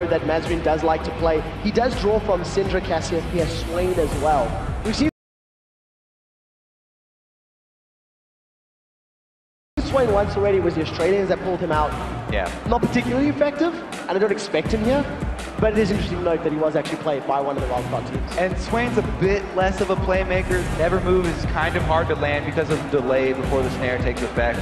mode that Mazrin does like to play. He does draw from Syndra, Cassiopeia, Swain as well. We've seen Swain once already. It was the Australians that pulled him out. Yeah. Not particularly effective, and I don't expect him here. But it is interesting to note that he was actually played by one of the wildcard teams. And Swain's a bit less of a playmaker. Never Move is kind of hard to land because of the delay before the snare takes effect.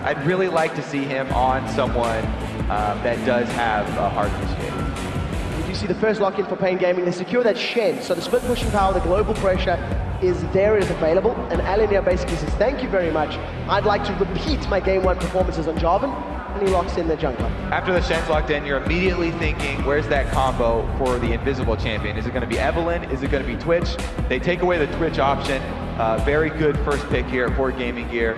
I'd really like to see him on someone that does have a hard initiator. You see the first lock-in for paiN Gaming. They secure that Shen, so the split pushing power, the global pressure is there, is available, and Alinea basically says, thank you very much. I'd like to repeat my game 1 performances on Jarvan, and he locks in the jungler. After the Shen's locked in, you're immediately thinking, where's that combo for the invisible champion? Is it going to be Evelynn? Is it going to be Twitch? They take away the Twitch option. Very good first pick here for Gaming Gear.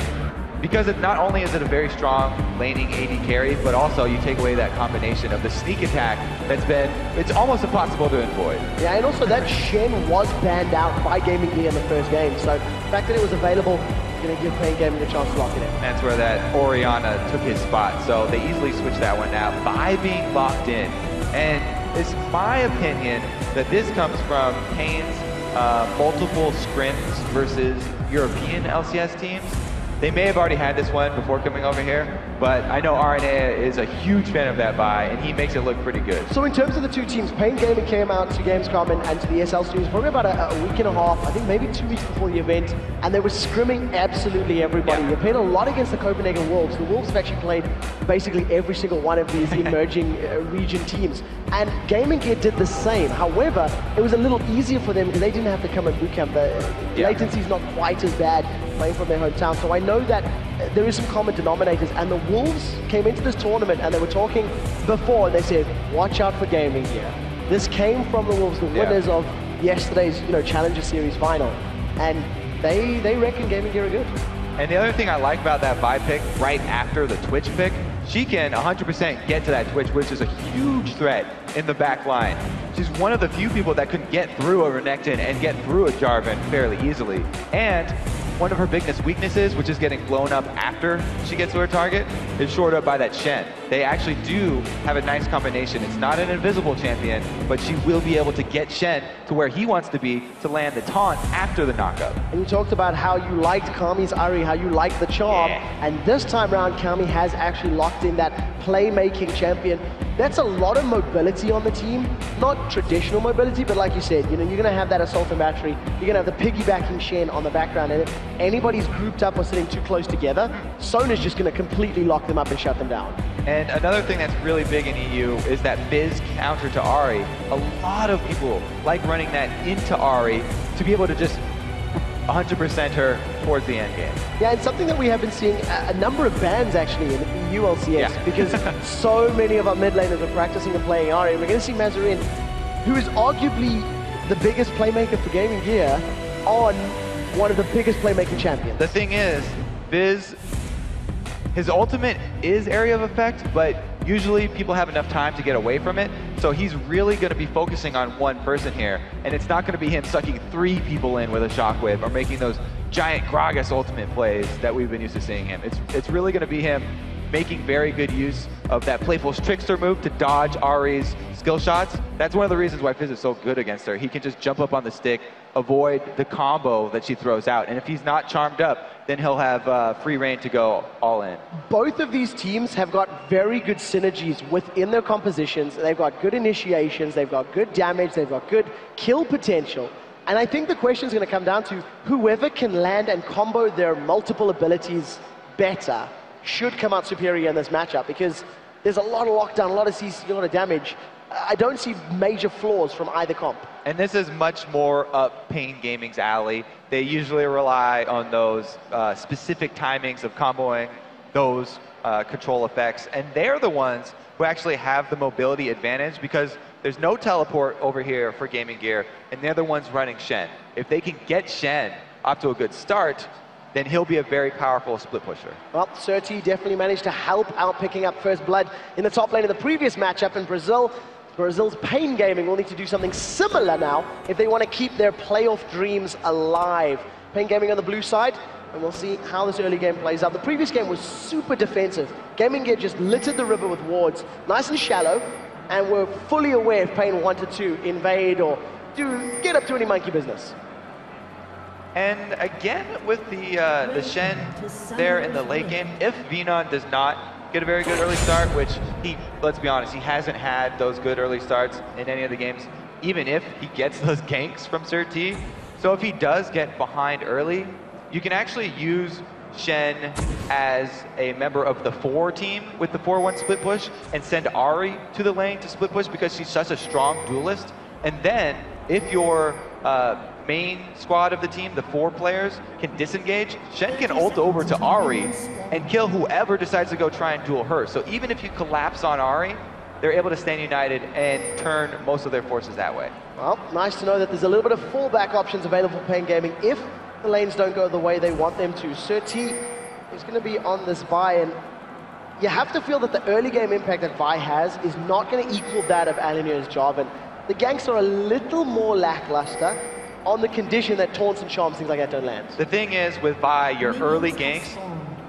Because not only is it a very strong laning AD carry, but also you take away that combination of the sneak attack it's almost impossible to avoid. Yeah, and also that Shen was banned out by Gaming Gear in the first game, so the fact that it was available is going to give paiN Gaming a chance to lock it in. That's where that Orianna took his spot, so they easily switched that one out by being locked in. And it's my opinion that this comes from paiN's multiple scrims versus European LCS teams. They may have already had this one before coming over here, but I know RNA is a huge fan of that buy, and he makes it look pretty good. So in terms of the two teams, paiN Gaming came out to Gamescom and to the SL Studios probably about a week and a half, I think maybe 2 weeks before the event, and they were scrimming absolutely everybody. Yeah. They played a lot against the Copenhagen Wolves. The Wolves have actually played basically every single one of these emerging region teams, and Gaming Gear did the same. However, it was a little easier for them because they didn't have to come in boot camp. The latency is not quite as bad playing from their hometown, so I know that there is some common denominators, and the Wolves came into this tournament and they were talking before, and they said, watch out for Gaming Gear. This came from the Wolves, the winners of yesterday's Challenger Series final, and they reckon Gaming Gear are good. And the other thing I like about that buy pick right after the Twitch pick, she can 100% get to that Twitch, which is a huge threat in the back line. She's one of the few people that could get through a Renekton and get through a Jarvan fairly easily. And one of her biggest weaknesses, which is getting blown up after she gets to her target, is shored up by that Shen. They actually do have a nice combination. It's not an invisible champion, but she will be able to get Shen to where he wants to be to land the taunt after the knockup. And you talked about how you liked Kami's Ari, how you liked the charm, and this time around Kami has actually locked in that playmaking champion. That's a lot of mobility on the team. Not traditional mobility, but like you said, you're going to have that assault and battery. You're going to have the piggybacking Shen on the background, and if anybody's grouped up or sitting too close together, Sona's just going to completely lock them up and shut them down. And another thing that's really big in EU is that Fizz counter to Ari. A lot of people like running that into Ari to be able to just 100% her towards the end game. Yeah, and something that we have been seeing a number of bans actually in the EU LCS, because so many of our mid laners are practicing and playing Ari. And we're going to see Mazrin, who is arguably the biggest playmaker for Gaming Gear, on one of the biggest playmaking champions. The thing is, Fizz, his ultimate is area of effect, but usually people have enough time to get away from it, so he's really going to be focusing on one person here, and it's not going to be him sucking 3 people in with a shockwave or making those giant Gragas ultimate plays that we've been used to seeing him. It's really going to be him making very good use of that playful trickster move to dodge Ari's skill shots. That's one of the reasons why Fizz is so good against her. He can just jump up on the stick, avoid the combo that she throws out, and if he's not charmed up, then he'll have free reign to go all in. Both of these teams have got very good synergies within their compositions. They've got good initiations, they've got good damage, they've got good kill potential. And I think the question is going to come down to whoever can land and combo their multiple abilities better should come out superior in this matchup, because there's a lot of lockdown, a lot of CC, a lot of damage. I don't see major flaws from either comp. And this is much more up paiN Gaming's alley. They usually rely on those specific timings of comboing those control effects, and they're the ones who actually have the mobility advantage, because there's no teleport over here for Gaming Gear, and they're the ones running Shen. If they can get Shen off to a good start, then he'll be a very powerful split pusher. Well, Surti definitely managed to help out picking up first blood in the top lane of the previous matchup in Brazil. Brazil's paiN Gaming will need to do something similar now if they want to keep their playoff dreams alive. paiN Gaming on the blue side, and we'll see how this early game plays out. The previous game was super defensive. Gaming Gear just littered the river with wards, nice and shallow, and were fully aware if paiN wanted to invade or get up to any monkey business. And again, with the Shen there in the late game, if Venon does not get a very good early start, which let's be honest, he hasn't had those good early starts in any of the games, even if he gets those ganks from Sir T. So if he does get behind early, you can actually use Shen as a member of the 4 team with the 4-1 split push and send Ahri to the lane to split push because she's such a strong duelist. And then if your main squad of the team, the 4 players, can disengage, Shen can ult over to Ahri and kill whoever decides to go try and duel her. So even if you collapse on Ahri, they're able to stand united and turn most of their forces that way. Well, nice to know that there's a little bit of fallback options available for paiN Gaming if the lanes don't go the way they want them to. Sir T is going to be on this Vi, and you have to feel that the early game impact that Vi has is not going to equal that of Alinier's job, and the ganks are a little more lackluster on the condition that taunts and charms, things like that, don't land. The thing is, with Vi, your early ganks,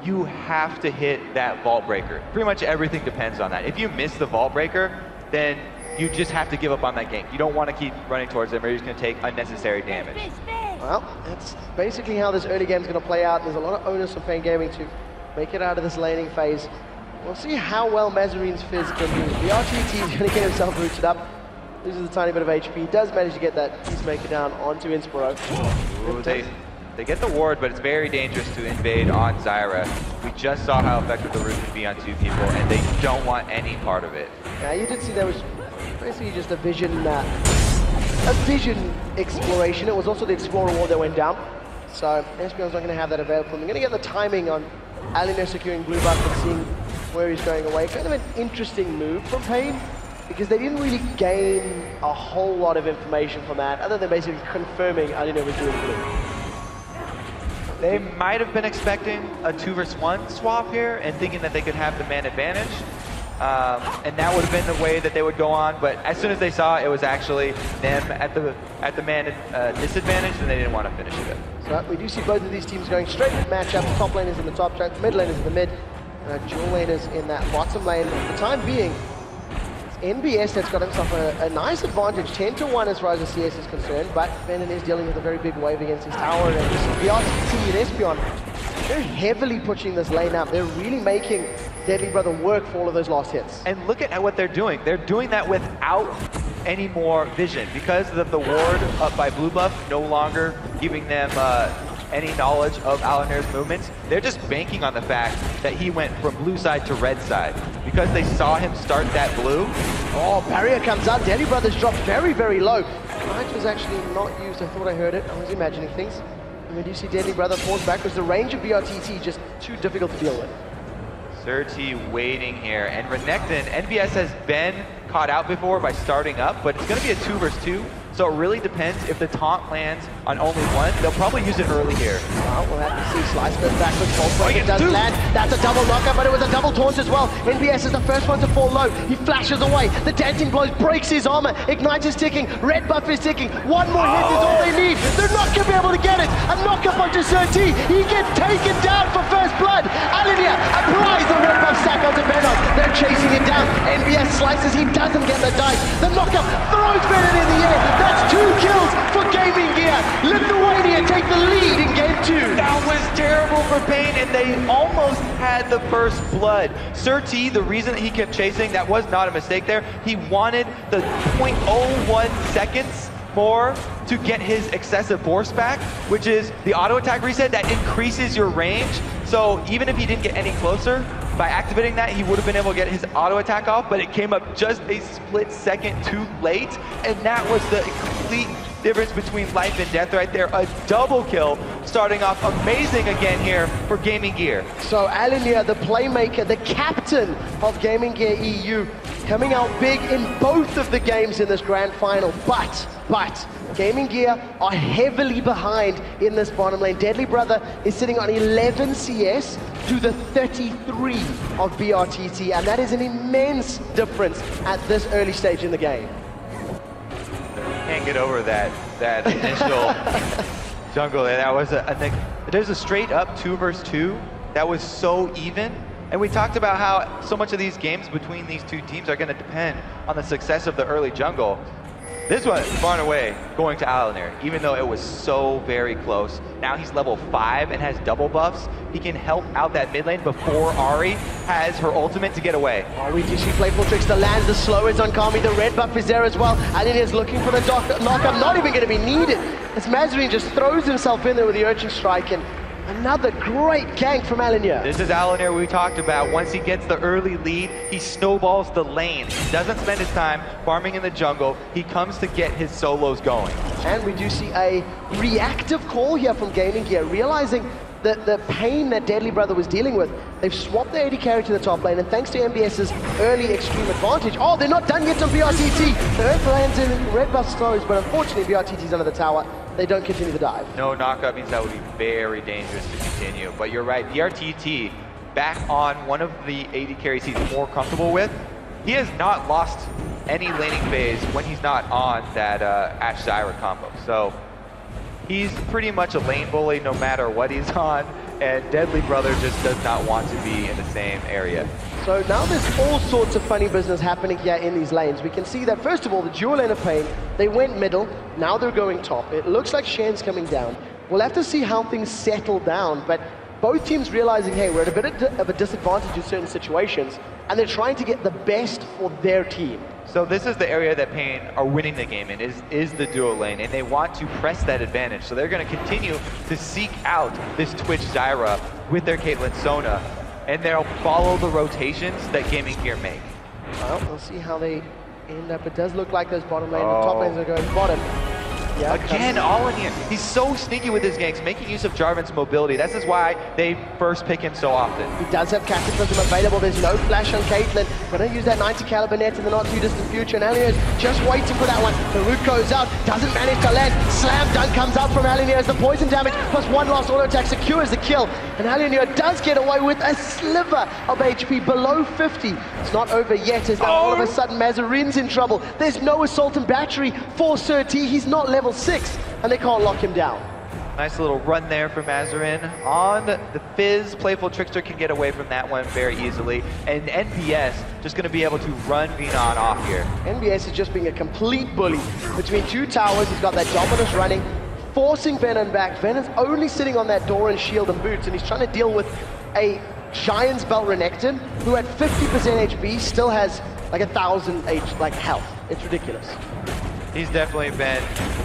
you have to hit that vault breaker. Pretty much everything depends on that. If you miss the vault breaker, then you just have to give up on that gank. You don't want to keep running towards them or you're just going to take unnecessary damage. Well, that's basically how this early game is going to play out. There's a lot of onus on paiN Gaming to make it out of this laning phase. We'll see how well Mazarine's Fizz can do. The RTT is going to get himself rooted up. Loses a tiny bit of HP. He does manage to get that Peacemaker down onto Inspiro. Ooh, they get the ward, but it's very dangerous to invade on Zyra. We just saw how effective the root can be on 2 people, and they don't want any part of it. Yeah, you did see there was basically just a vision exploration. It was also the Explorer ward that went down. So Espion's not going to have that available for him. They're going to get the timing on Aliner securing blue buff and seeing where he's going away. Kind of an interesting move from paiN, because they didn't really gain a whole lot of information from that, other than basically confirming Aliner was doing blue. They might have been expecting a 2 versus 1 swap here and thinking that they could have the man advantage. And that would have been the way that they would go on, but as soon as they saw it was actually them at the man disadvantage, then they didn't want to finish it. So we do see both of these teams going straight to match up. The top lane is in the top track, mid lane is in the mid, dual lane is in that bottom lane. For the time being, it's NBS that's got himself a nice advantage, 10-1 as far as the CS is concerned, but Venom is dealing with a very big wave against his tower, and this is the RTT and Espion. They're heavily pushing this lane up. They're really making Deadly Brother work for all of those last hits. And look at what they're doing. They're doing that without any more vision. Because of the ward up by blue buff no longer giving them any knowledge of Alinir's movements, they're just banking on the fact that he went from blue side to red side. Because they saw him start that blue. Oh, barrier comes up. Deadly Brothers dropped very, very low. Knight was actually not used. I thought I heard it. I was imagining things. And when you see Deadly Brother falls back, because the range of BRTT just too difficult to deal with. Sir T waiting here, and Renekton, NBS has been caught out before by starting up, but it's going to be a 2 versus 2, so it really depends. If the taunt lands on only one, they'll probably use it early here. Well, we'll have to see. Slice goes backwards, it doesn't land. That's a double knockup, but it was a double taunt as well. NBS is the first one to fall low. He flashes away. The dancing blows, breaks his armor. Ignite is ticking. Red buff is ticking. One more hit is all they need. They're not going to be able to get it. A knockup onto Sir T. He gets taken down for first blood. Alinia applies the red buff stack onto Venom. They're chasing it down. NBS slices. He doesn't get the dice. The knockup throws Venom in the air. That's 2 kills for Gaming Gear. Lithuania take the lead in game 2. That was terrible for paiN, and they almost had the first blood. Sir T, the reason that he kept chasing, that was not a mistake there. He wanted the 0.01 seconds more to get his excessive burst back, which is the auto attack reset that increases your range. So even if he didn't get any closer, by activating that, he would have been able to get his auto attack off, but it came up just a split second too late, and that was the complete difference between life and death right there. A double kill, starting off amazing again here for Gaming Gear. So Alinia, the playmaker, the captain of Gaming Gear EU, coming out big in both of the games in this grand final, but Gaming Gear are heavily behind in this bottom lane. Deadly Brother is sitting on 11 CS to the 33 of BRTT, and that is an immense difference at this early stage in the game. Can't get over that initial jungle there. That was there's a straight up 2 versus 2 that was so even, And we talked about how so much of these games between these two teams are going to depend on the success of the early jungle. This one, far and away, going to Alanir, even though it was so very close. Now he's level 5 and has double buffs. He can help out that mid lane before Ahri has her ultimate to get away. Oh, we do see Playful Trickster lands the slow is on Kami. The red buff is there as well. Alanir is looking for the knockup, not even going to be needed. As Mazarine just throws himself in there with the Urchin Strike, and another great gank from Alanir. This is Alanir we talked about. Once he gets the early lead, he snowballs the lane. He doesn't spend his time farming in the jungle. He comes to get his solos going. And we do see a reactive call here from Gaming Gear, realizing that the pain that Deadly Brother was dealing with. They've swapped the AD carry to the top lane, and thanks to MBS's early extreme advantage. Oh, they're not done yet on BRTT. The Earth lands in red buff slows, but unfortunately BRTT's under the tower. They don't continue the dive. No knockup means that would be very dangerous to continue. But you're right, BRTT back on one of the AD carries he's more comfortable with. He has not lost any laning phase when he's not on that Ashe Zyra combo. So he's pretty much a lane bully no matter what he's on, and Deadly Brother just does not want to be in the same area. So now there's all sorts of funny business happening here in these lanes. We can see that, first of all, the dual lane of paiN, they went middle, now they're going top. It looks like Shen's coming down. We'll have to see how things settle down, but both teams realizing, hey, we're at a bit of a disadvantage in certain situations, and they're trying to get the best for their team. So this is the area that paiN are winning the game in, is the duo lane, and they want to press that advantage. So they're going to continue to seek out this Twitch Zyra with their Caitlyn Sona, and they'll follow the rotations that Gaming Gear make. Well, we'll see how they end up. It does look like those bottom lane, the top lanes are going bottom. Yeah, again, all in here. He's so sneaky with his ganks, making use of Jarvan's mobility. This is why they first pick him so often. He does have Cataclysm available. There's no flash on Caitlyn. Gonna use that 90 caliber net in the not too distant future, and Alanir is just waiting for that one. The root goes out, doesn't manage to land. Slam dunk comes out from Alanir as the poison damage plus one last auto attack secures the kill. And Alanir does get away with a sliver of HP below 50. It's not over yet, as now all of a sudden Mazarine's in trouble. There's no assault and battery for Sir T. He's not level 6, and they can't lock him down. Nice little run there for Mazarine. On the Fizz, Playful Trickster can get away from that one very easily, and NBS just going to be able to run Venon off here. NBS is just being a complete bully. Between two towers, he's got that Dominus running, forcing Venom back. Venom's only sitting on that door and shield and boots, and he's trying to deal with a Giant's Belt Renekton, who at 50% HP still has like 1,000 health. It's ridiculous. He's definitely been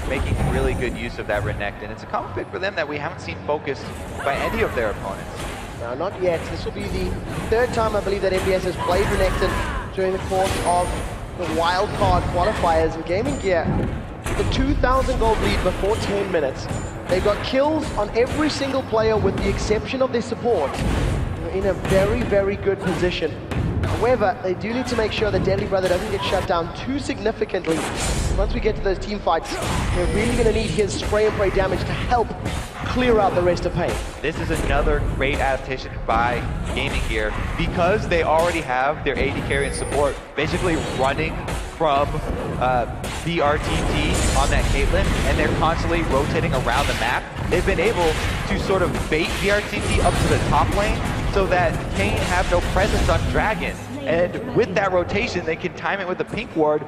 making really good use of that Renekton. It's a common pick for them that we haven't seen focused by any of their opponents. No, not yet. This will be the third time I believe that MBS has played Renekton during the course of the Wildcard qualifiers. And Gaming Gear, the 2,000 gold lead before 10 minutes. They've got kills on every single player with the exception of their support. They're in a very, very good position. However, they do need to make sure that Deadly Brother doesn't get shut down too significantly. Once we get to those team fights, they're really going to need his spray and pray damage to help clear out the rest of paiN. This is another great adaptation by Gaming Gear because they already have their AD carry and support basically running from BRTT on that Caitlyn, and they're constantly rotating around the map. They've been able to sort of bait BRTT up to the top lane so that paiN have no presence on Dragon. And with that rotation, they can time it with the pink ward.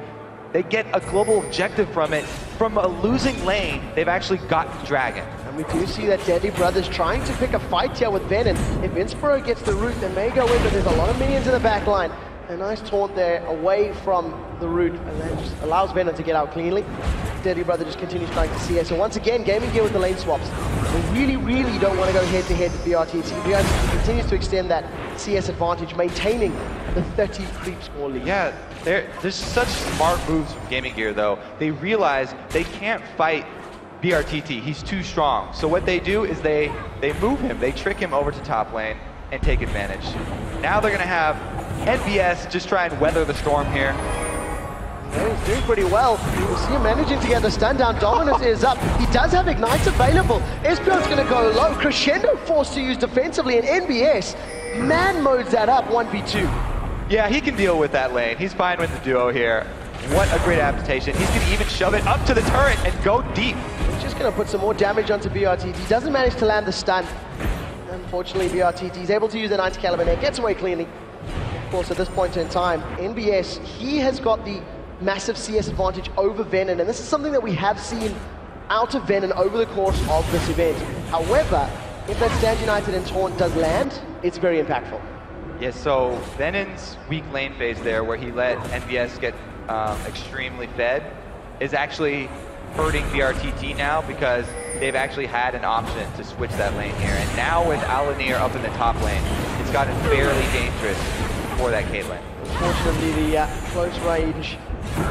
They get a global objective from it. From a losing lane, they've actually got Dragon. And we do see that Deadly Brother's trying to pick a fight here with Venom. If Inspiro gets the root, they may go in, but there's a lot of minions in the back line. A nice taunt there away from the root, and that just allows Venom to get out cleanly. Deadly Brother just continues trying to CS. So once again, Gaming Gear with the lane swaps. They really, really don't want to go head-to-head with BRTT. BRTT continues to extend that CS advantage, maintaining the 30 creep score lead. Yeah, there's such smart moves from Gaming Gear, though. They realize they can't fight BRTT. He's too strong. So what they do is they move him. They trick him over to top lane and take advantage. Now they're going to have NBS just try and weather the storm here. Yeah, he's doing pretty well. You see him managing to get the stun down. Dominus is up. He does have Ignites available. Espion's going to go low. Crescendo forced to use defensively, and NBS man modes that up 1v2. Yeah, he can deal with that lane. He's fine with the duo here. What a great adaptation. He's going to even shove it up to the turret and go deep. He's just going to put some more damage onto BRTT. He doesn't manage to land the stun. And Unfortunately, BRTT is able to use the 90 caliber net, gets away cleanly. Of course, at this point in time, NBS, he has got the massive CS advantage over Venom, and this is something that we have seen out of Venom over the course of this event. However, if that Stand United and Taunt does land, it's very impactful. Yeah, so Venon's weak lane phase there, where he let NBS get extremely fed, is actually hurting BRTT now because they've actually had an option to switch that lane here. And now with Alanir up in the top lane, it's gotten fairly dangerous for that Caitlyn. Unfortunately, the close range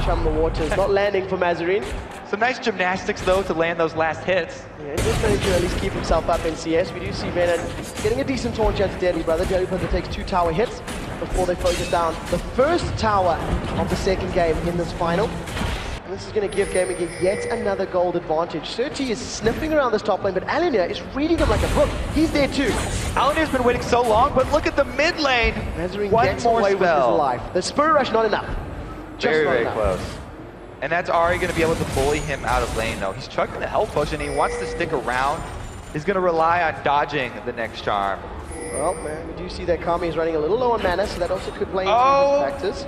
chum the waters not landing for Mazarine. Some nice gymnastics though to land those last hits. Yeah, just managed to at least keep himself up in CS. We do see Venom getting a decent taunt chance to Deadly Brother. Deadly Brother takes 2 tower hits before they focus down the first tower of the second game in this final. And this is going to give Gaming Gear yet another gold advantage. Surti is sniffing around this top lane, but Alanir is reading him like a book. He's there too. Alanir's been waiting so long, but look at the mid lane. Mazarine One gets more away spell. with his life. The Spirit Rush not enough. Very, very close. And that's Ari going to be able to bully him out of lane though. He's chugging the health potion, he wants to stick around. He's going to rely on dodging the next charm. Well, man, we do see that Kami is running a little low on mana, so that also could play into his factors.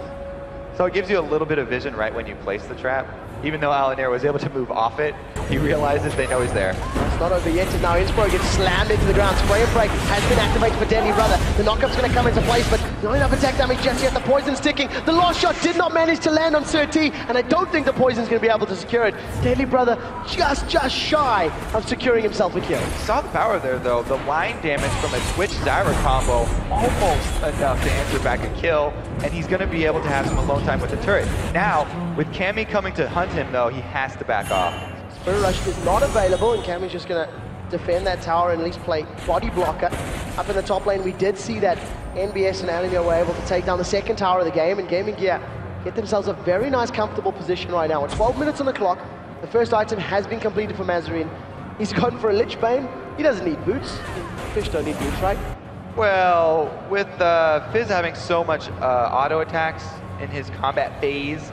So it gives you a little bit of vision right when you place the trap. Even though Alanir was able to move off it, he realizes they know he's there. It's not over yet, and now Innsbruck gets slammed into the ground. Spray and break has been activated for Deadly Brother. The knockup's going to come into place, but not enough attack damage just yet. The poison's sticking. The last shot did not manage to land on Surti, and I don't think the poison's going to be able to secure it. Deadly Brother just shy of securing himself a kill. Saw the power there though. The line damage from a Twitch Zyra combo, almost enough to answer back a kill, and he's going to be able to have some alone time with the turret. Now, with Cammy coming to hunt him though, he has to back off. Spirit Rush is not available, and Cammy's just going to defend that tower and at least play body blocker. Up in the top lane, we did see that NBS and Alanir were able to take down the second tower of the game, and Gaming Gear get themselves a very nice, comfortable position right now. With 12 minutes on the clock, the first item has been completed for Mazarine. He's gone for a Lich Bane. He doesn't need boots. Fish don't need boots, right? Well, with Fizz having so much auto attacks in his combat phase,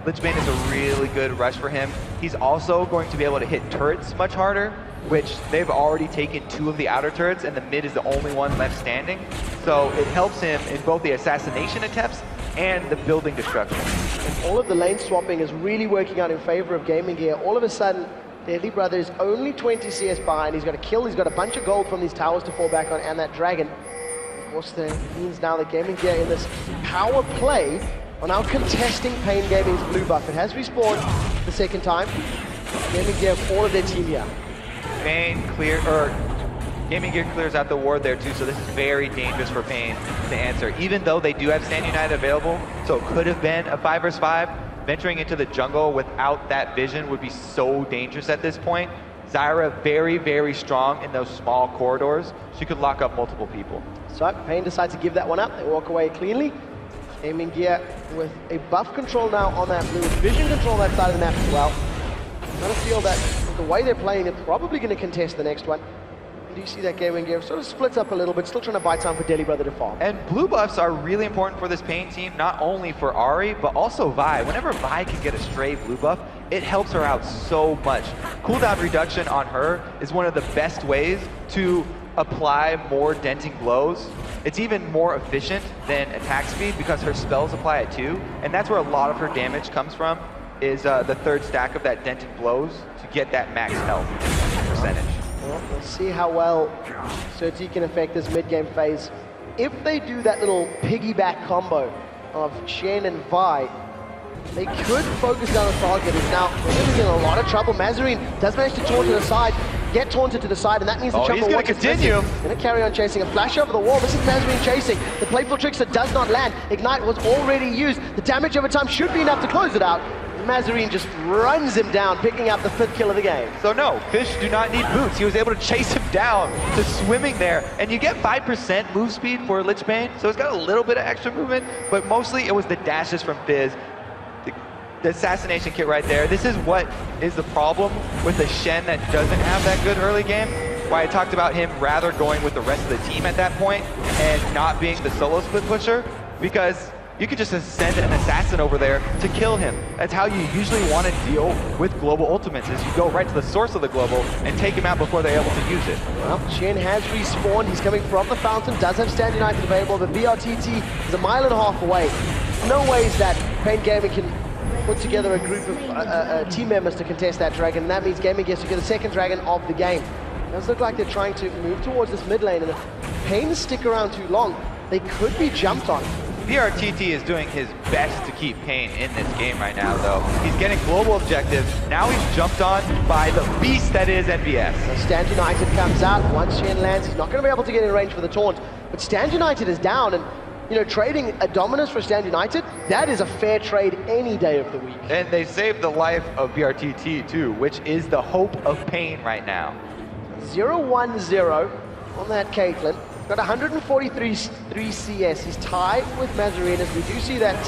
Lich Bane is a really good rush for him. He's also going to be able to hit turrets much harder, which they've already taken 2 of the outer turrets, and the mid is the only one left standing. So it helps him in both the assassination attempts and the building destruction. And all of the lane swapping is really working out in favor of Gaming Gear. All of a sudden, Deadly Brother is only 20 CS behind. He's got a kill, he's got a bunch of gold from these towers to fall back on, and that dragon. Of course, that means now that Gaming Gear in this power play are now contesting paiN Gaming's blue buff. It has respawned the second time. Gaming Gear have all of their team here. Gaming Gear clears out the ward there too, so this is very dangerous for paiN to answer. Even though they do have Stand United available, so it could have been a 5 vs 5. Venturing into the jungle without that vision would be so dangerous at this point. Zyra very, very strong in those small corridors. She could lock up multiple people. So paiN decides to give that one up. They walk away cleanly. Gaming Gear with a buff control now on that blue, vision control on that side of the map as well. I kind of feel that the way they're playing, they're probably going to contest the next one. Do you see that Gaming Gear sort of splits up a little bit, still trying to buy time for Deadly Brother to farm. And blue buffs are really important for this paiN team, not only for Ari, but also Vi. Whenever Vi can get a stray blue buff, it helps her out so much. Cooldown reduction on her is one of the best ways to apply more denting blows. It's even more efficient than attack speed because her spells apply it too, and that's where a lot of her damage comes from, is the third stack of that denting blows to get that max health percentage. Well, we'll see how well Surti can affect this mid-game phase. If they do that little piggyback combo of Shen and Vi, they could focus down the target. Is now in a lot of trouble. Mazarine does manage to taunt to the side, get taunted to the side, and that means the he's going to continue. He's going to carry on chasing. A flash over the wall. This is Mazarine chasing. The Playful Trickster does not land. Ignite was already used. The damage over time should be enough to close it out. Mazarine just runs him down, picking up the 5th kill of the game. So no, Fish do not need boots. He was able to chase him down to swimming there. And you get 5% move speed for Lich Bane, so it's got a little bit of extra movement, but mostly it was the dashes from Fizz. The assassination kit right there. This is what is the problem with the Shen that doesn't have that good early game. Why I talked about him rather going with the rest of the team at that point and not being the solo split pusher, because you could just send an assassin over there to kill him. That's how you usually want to deal with global ultimates, is you go right to the source of the global and take him out before they're able to use it. Well, Shen has respawned. He's coming from the fountain, does have Stand United available, but BRTT is a mile and a half away. No ways that paiN Gaming can put together a group of team members to contest that dragon, and that means Gaming gets to get the second dragon of the game. It does look like they're trying to move towards this mid lane, and if paiN stick around too long, they could be jumped on. BRTT is doing his best to keep paiN in this game right now, though. He's getting global objectives. Now he's jumped on by the beast that is NBS. So Stand United comes out. Once Shen lands, he's not going to be able to get in range for the taunt. But Stand United is down, and you know, trading a Dominus for Stand United, that is a fair trade any day of the week. And they saved the life of BRTT too, which is the hope of paiN right now. 0-1-0 on that Caitlyn. Got 143 CS. He's tied with Mazarin, as we do see that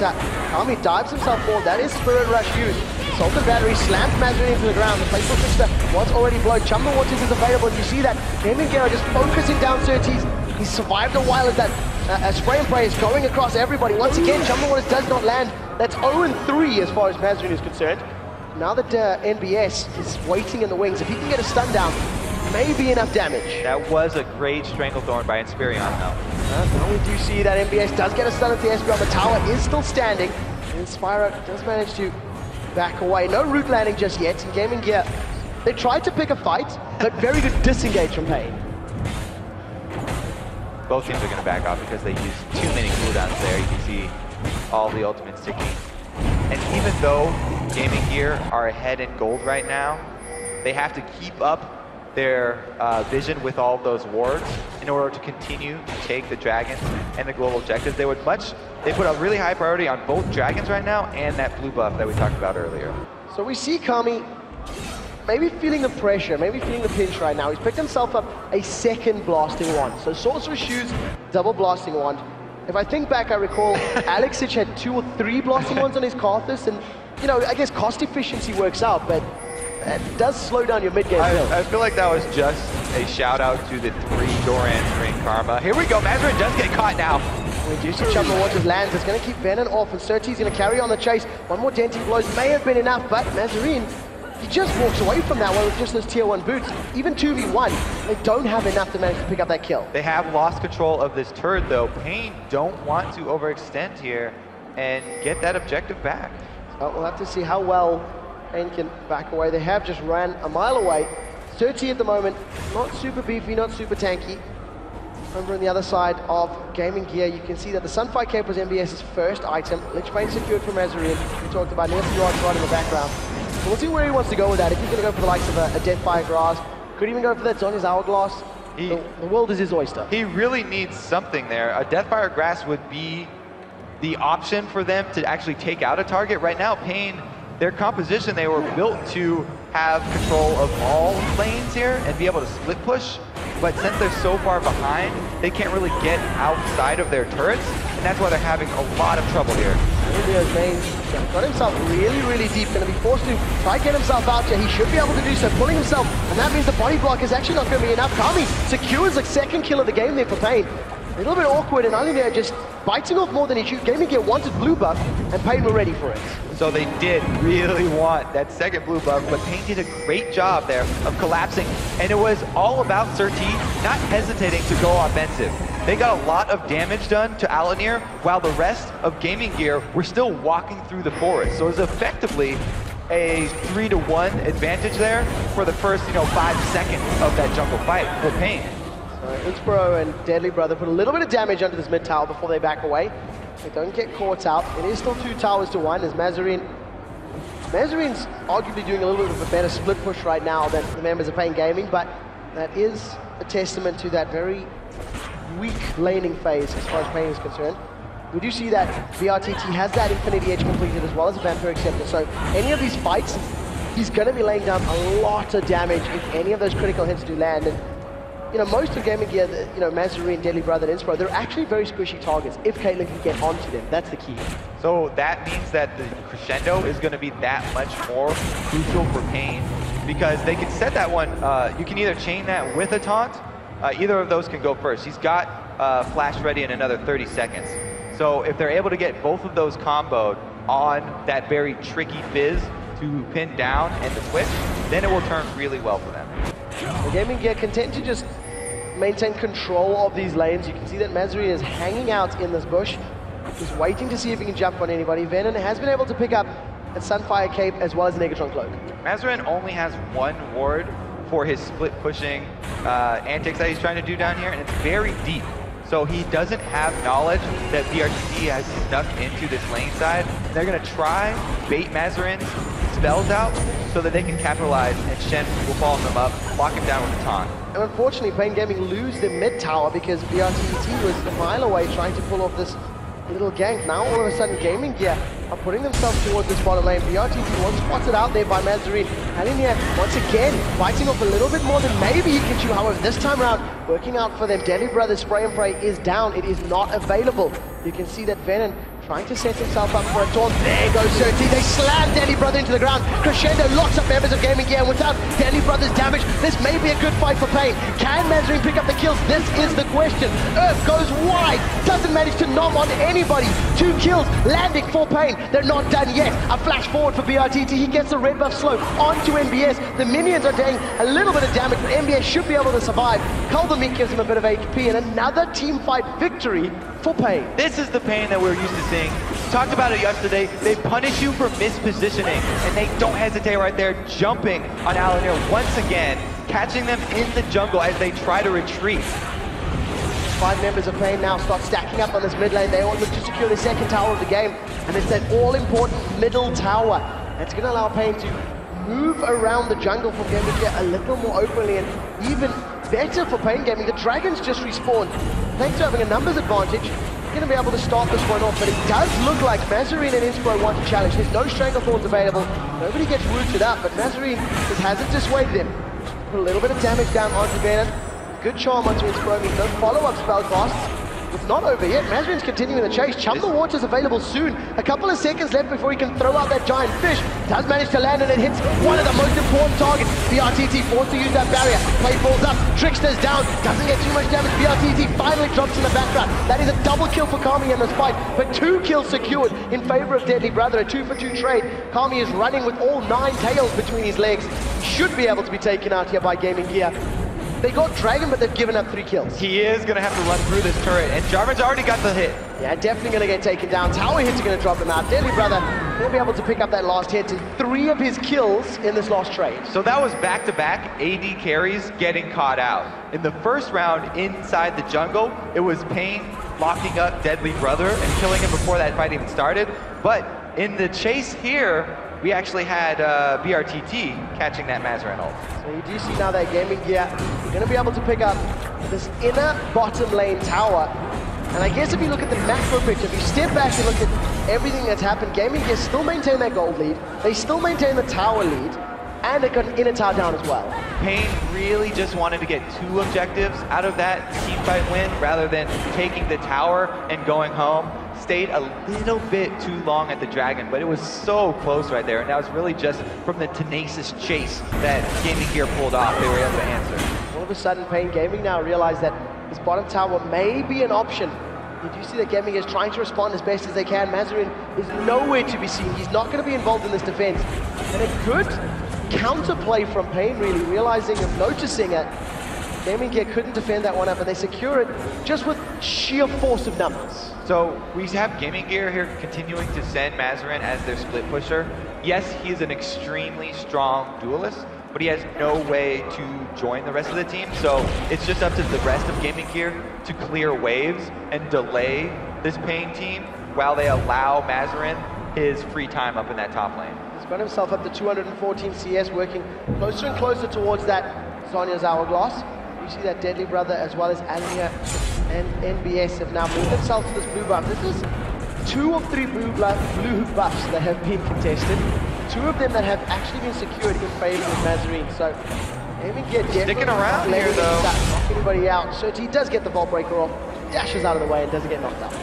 Kami dives himself forward. That is Spirit Rush used. Sultan Battery slams Mazarin into the ground. The Playful Trickster was already blown. Chumba Waters is available. And you see that Gaming Gear just focusing down Surtees. He's survived a while as that spray and pray is going across everybody. Once again, Chumba Waters does not land. That's 0-3 as far as Mazarin is concerned. Now that NBS is waiting in the wings, if he can get a stun down, maybe enough damage. That was a great Stranglethorn by Inspirion, though. Now we do see that NBS does get a stun at the SP on the tower, is still standing. And Spyro does manage to back away. No root landing just yet. And Gaming Gear, they tried to pick a fight, but very good disengage from paiN. Both teams are going to back off because they use too many cooldowns there. You can see all the ultimates ticking. And even though Gaming Gear are ahead in gold right now, they have to keep up their vision with all of those wards in order to continue to take the dragons and the global objectives. They put a really high priority on both dragons right now and that blue buff that we talked about earlier. So we see Kami maybe feeling the pressure, maybe feeling the pinch right now. He's picked himself up a second blasting wand. So Sorcerer's Shoes, double blasting wand. If I think back, I recall Alexic had 2 or 3 blasting wands on his Karthus, and you know, I guess cost efficiency works out, but it does slow down your mid-game build. I feel like that was just a shout-out to the 3 Doran Ring Karma. Here we go, Mazarin does get caught now. We do see Chumba Waters lands. It's going to keep Venom off, and Surtees going to carry on the chase. One more denting blows may have been enough, but Mazarin, he just walks away from that one with just those tier 1 boots. Even 2v1, they don't have enough to manage to pick up that kill. They have lost control of this turret, though. paiN don't want to overextend here and get that objective back. So we'll have to see how well paiN can back away. They have just ran a mile away. Surtees at the moment, not super beefy, not super tanky. Over on the other side of Gaming Gear, you can see that the Sunfire Cape was MBS's first item. Lichbane secured from Mazarin. We talked about Nancy Yards right in the background. So we'll see where he wants to go with that. If he's going to go for the likes of a Deathfire Grass, could even go for that Zonya's Hourglass. The world is his oyster. He really needs something there. A Deathfire Grass would be the option for them to actually take out a target. Right now, paiN, their composition, they were built to have control of all lanes here and be able to split push. But since they're so far behind, they can't really get outside of their turrets, and that's why they're having a lot of trouble here. Rubio's main got himself really, really deep. Going to be forced to try and get himself out there. He should be able to do so, pulling himself, and that means the body block is actually not going to be enough. Kami secures the second kill of the game there for paiN. A little bit awkward, and I think they're just biting off more than he should. Gaming Gear wanted blue buff, and paiN were ready for it. So they did really want that second blue buff, but paiN did a great job there of collapsing, and it was all about Surtees not hesitating to go offensive. They got a lot of damage done to Alanir, while the rest of Gaming Gear were still walking through the forest. So it was effectively a 3-to-1 advantage there for the first, 5 seconds of that jungle fight for paiN. So Inspiro and Deadly Brother put a little bit of damage under this mid tower before they back away. They don't get caught out. It is still 2 towers to 1 as Mazarin's arguably doing a little bit of a better split push right now than the members of paiN Gaming, but that is a testament to that very weak laning phase as far as paiN is concerned. We do see that BRTT has that Infinity Edge completed as well as a Vampiric Scepter, so any of these fights, he's going to be laying down a lot of damage if any of those critical hits do land. And most of Gaming Gear, Mazarin, Deadly Brother, and Inspiro, they're actually very squishy targets if Caitlyn can get onto them. That's the key. So that means that the crescendo is going to be that much more crucial for paiN, because they can set that one, you can either chain that with a taunt, either of those can go first. He's got flash ready in another 30 seconds. So if they're able to get both of those comboed on that very tricky Fizz to pin down and to switch, then it will turn really well for them. The Gaming Gear content to just maintain control of these lanes. You can see that Mazri is hanging out in this bush, just waiting to see if he can jump on anybody. Venom has been able to pick up a Sunfire Cape as well as a Negatron Cloak. Mazrin only has one ward for his split pushing antics that he's trying to do down here, and it's very deep. So he doesn't have knowledge that BRTT has snuck into this lane side. They're gonna try bait Mazrin's spells out so that they can capitalize, and Shen will follow them up, lock him down with a taunt. And unfortunately, paiN Gaming lose the mid tower because BRTT was a mile away trying to pull off this little gank. Now all of a sudden Gaming Gear are putting themselves towards this bottom lane. BRTT was spotted out there by Mazarine. Alinea once again fighting off a little bit more than maybe he can chew. However, this time around working out for them. Deadly Brothers Spray and Pray is down. It is not available. You can see that Venom trying to set himself up for a taunt. There goes Certi. They slam Deadly Brother into the ground. Crescendo locks up members of Gaming Gear, and without Deadly Brother's damage, this may be a good fight for paiN. Can Mazarine pick up the kills? This is the question. Earth goes wide, doesn't manage to nom on anybody. 2 kills landing for paiN. They're not done yet. A flash forward for BRTT. He gets the red buff slow onto MBS. The minions are doing a little bit of damage, but MBS should be able to survive. Culvermeat gives him a bit of HP, and another team fight victory for paiN. This is the paiN that we're used to seeing. We talked about it yesterday. They punish you for mispositioning, and they don't hesitate right there, jumping on Alinea once again, catching them in the jungle as they try to retreat. 5 members of paiN now start stacking up on this mid lane. They all look to secure the second tower of the game, and it's that all-important middle tower. It's going to allow paiN to move around the jungle for Gaming Gear a little more openly, and even better for paiN Gaming. The dragons just respawned. Thanks to having a numbers advantage, you're going to be able to start this one off, but it does look like Mazarine and Inspro want to challenge. There's no Stranglethorns available. Nobody gets rooted up, but Mazarine just hasn't dissuaded him. Put a little bit of damage down onto Venom. Good charm onto Inspro. No follow-up spell costs. It's not over yet. Mazarine's continuing the chase. Chum the Water's available soon. A couple of seconds left before he can throw out that giant fish. Does manage to land, and it hits one of the most important targets. BRTT forced to use that barrier. Play falls up. Trickster's down. Doesn't get too much damage. BRTT finally drops in the background. That is a double kill for Kami in this fight, but 2 kills secured in favor of Deadly Brother. A 2-for-2 trade. Kami is running with all 9 tails between his legs. He should be able to be taken out here by Gaming Gear. They got Dragon, but they've given up 3 kills. He is going to have to run through this turret, and Jarvan's already got the hit. Yeah, definitely going to get taken down. Tower hits are going to drop him out. Deadly Brother will be able to pick up that last hit to 3 of his kills in this last trade. So that was back-to-back AD carries getting caught out. In the first round, inside the jungle, it was paiN locking up Deadly Brother and killing him before that fight even started. But in the chase here, we actually had BRTT catching that Mazarine ult. So you do see now that Gaming Gear are going to be able to pick up this inner bottom lane tower. And I guess if you look at the macro picture, if you step back and look at everything that's happened, Gaming Gear still maintain that gold lead. They still maintain the tower lead, and they got an inner tower down as well. paiN really just wanted to get 2 objectives out of that team fight win rather than taking the tower and going home. Stayed a little bit too long at the dragon, but it was so close right there, and that was really just from the tenacious chase that Gaming Gear pulled off. They were able to answer. All of a sudden, paiN Gaming now realize that this bottom tower may be an option. You do see that Gaming is trying to respond as best as they can. Mazarine is nowhere to be seen. He's not going to be involved in this defense. And a good counterplay from paiN, really, realizing and noticing it. Gaming Gear couldn't defend that one up, and they secure it just with sheer force of numbers. So we have Gaming Gear here continuing to send Mazarine as their split pusher. Yes, he's an extremely strong duelist, but he has no way to join the rest of the team. So it's just up to the rest of Gaming Gear to clear waves and delay this paiN team while they allow Mazarine his free time up in that top lane. He's got himself up to 214 CS, working closer and closer towards that Sonya's hourglass. You see that Deadly Brother as well as Alinea and NBS have now moved themselves to this blue buff. This is 2 of 3 blue buffs that have been contested. 2 of them that have actually been secured in favor of Mazarine. So Gaming Gear sticking around here though. Knock anybody out. So he does get the Vault Breaker off, dashes out of the way and doesn't get knocked out.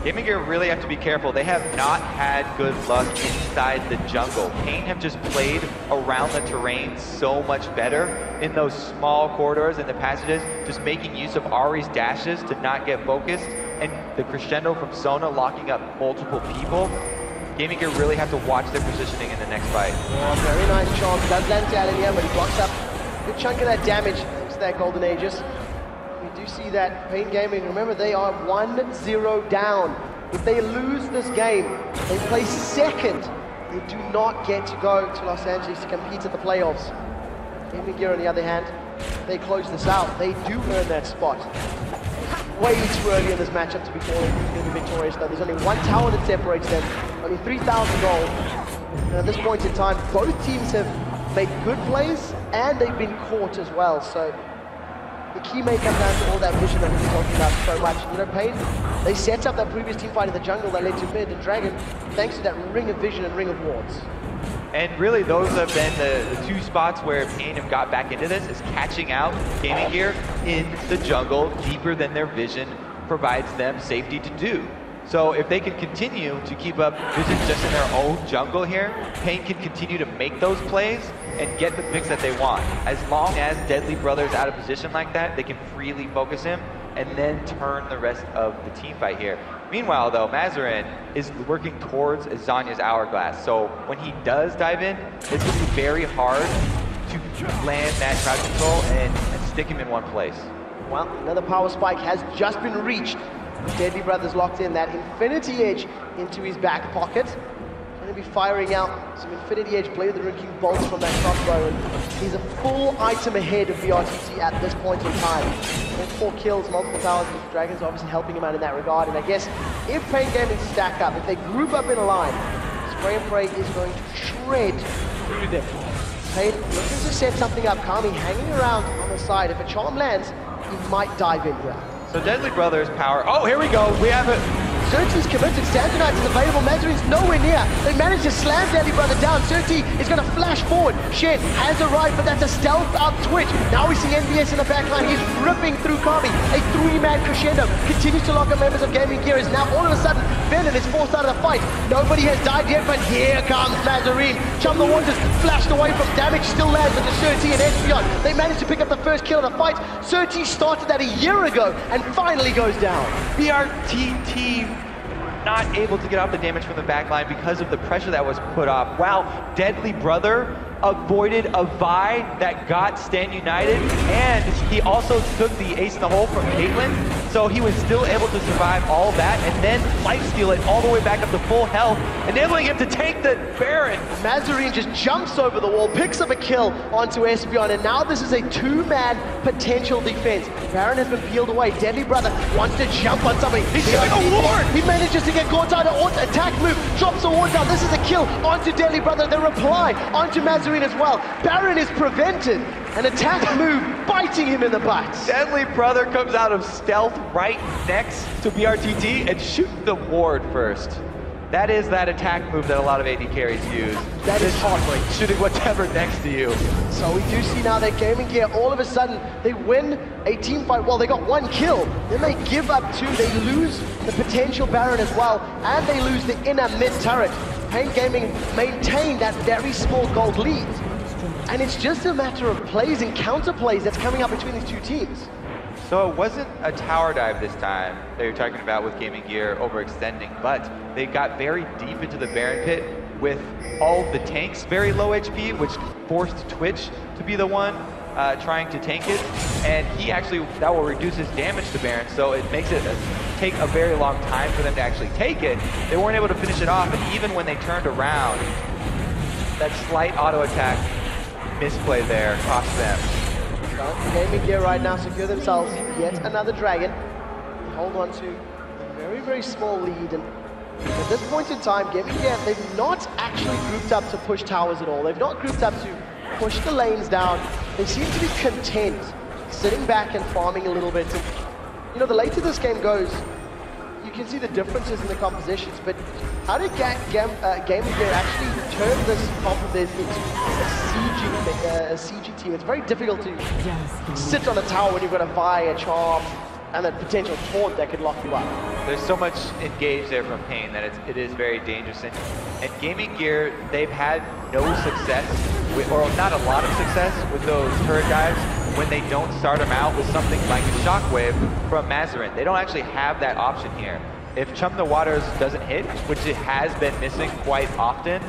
Gaming Gear really have to be careful. They have not had good luck inside the jungle. paiN have just played around the terrain so much better in those small corridors and the passages, just making use of Ahri's dashes to not get focused and the crescendo from Sona locking up multiple people, Gaming Gear really have to watch their positioning in the next fight. Oh, very nice chance. Does land to Alan here, but he blocks up a good chunk of that damage thanks to that Golden Aegis. We do see that paiN Gaming, remember, they are 1-0 down. If they lose this game, they place second. They do not get to go to Los Angeles to compete at the playoffs. Gaming Gear, on the other hand, they close this out. They do earn that spot. Way too early in this matchup to be victorious, though. There's only one tower that separates them, only 3,000 gold. And at this point in time, both teams have made good plays, and they've been caught as well. So the key may come down to all that vision that we've been talking about so much. You know, paiN, they set up that previous team fight in the jungle that led to mid and Dragon, thanks to that ring of vision and ring of wards. And really, those have been the two spots where paiN have got back into this, is catching out Gaming Gear in the jungle deeper than their vision provides them safety to do. So if they can continue to keep up vision just in their own jungle here, paiN can continue to make those plays and get the picks that they want. As long as Deadly Brother's out of position like that, they can freely focus him and then turn the rest of the team fight here. Meanwhile, though, Mazarin is working towards Zhonya's hourglass. So when he does dive in, it's going to be very hard to land that crowd control and stick him in one place. Well, another power spike has just been reached. Deadly Brothers locked in that Infinity Edge into his back pocket. Going to be firing out some Infinity Edge Blade of the Ruined King bolts from that crossbow, and he's a full item ahead of BRTT at this point in time. And 4 kills, multiple towers, and Dragons obviously helping him out in that regard. And I guess if paiN Gaming stack up, if they group up in a line, Spray and Pray is going to shred through them. paiN looking to set something up. Kami hanging around on the side. If a charm lands, he might dive in here. So Deadly Brother's power. Oh, here we go. We have it. Surti's committed, Standardite is available, Mazarin's nowhere near. They managed to slam Deadly Brother down. Surti is going to flash forward. Shen has arrived, but that's a stealth out twitch. Now we see NBS in the backline. He's ripping through Kami. A 3-man crescendo continues to lock up members of Gaming Gear. Is now all of a sudden Venom is forced out of the fight. Nobody has died yet, but here comes Mazarin. Chum the Waters flashed away from damage, still lands with the Surti and Espeon. They managed to pick up the first kill of the fight. Surti started that a year ago and finally goes down. BRTT not able to get off the damage from the backline because of the pressure that was put off. Wow, Deadly Brother avoided a Vi that got Stand United, and he also took the ace in the hole from Caitlyn, so he was still able to survive all that and then lifesteal it all the way back up to full health, enabling him to take the Baron. Mazarin just jumps over the wall, picks up a kill onto Espeon, and now this is a 2-man potential defense. Baron has been peeled away. Deadly Brother wants to jump on somebody. He's doing a ward! He manages to get caught out of attack move, drops the ward down. This is a kill onto Deadly Brother. The reply onto Mazarin as well. Baron is prevented. An attack move biting him in the butt. Deadly Brother comes out of stealth right next to BRTT and shoots the ward first. That is that attack move that a lot of AD carries use. That is heartbreaking. Shooting whatever next to you. So we do see now that Gaming Gear, all of a sudden, they win a team fight. Well, they got 1 kill. Then they give up 2. They lose the potential Baron as well, and they lose the inner mid turret. paiN Gaming maintain that very small gold lead. And it's just a matter of plays and counter plays that's coming up between these two teams. So it wasn't a tower dive this time that you're talking about with Gaming Gear overextending, but they got very deep into the Baron pit with all the tanks very low HP, which forced Twitch to be the one trying to tank it. And he actually, that will reduce his damage to Baron, so it makes it take a very long time for them to actually take it. They weren't able to finish it off, and even when they turned around, that slight auto attack misplay there cost them. Gaming Gear right now secure themselves yet another dragon. They hold on to a very, very small lead, and at this point in time, Gaming Gear, they've not actually grouped up to push towers at all. They've not grouped up to push the lanes down. They seem to be content sitting back and farming a little bit. And, you know, the later this game goes, you can see the differences in the compositions, but how did Gaming Gear actually turn this comp of theirs into a siege team? It's very difficult to sit on a tower when you've got a Vi, a charm, and a potential taunt that could lock you up. There's so much engaged there from paiN that it is very dangerous. And Gaming Gear, they've had no success, or not a lot of success with those turret dives when they don't start him out with something like a Shockwave from Mazarin. They don't actually have that option here. If Chum the Waters doesn't hit, which it has been missing quite often,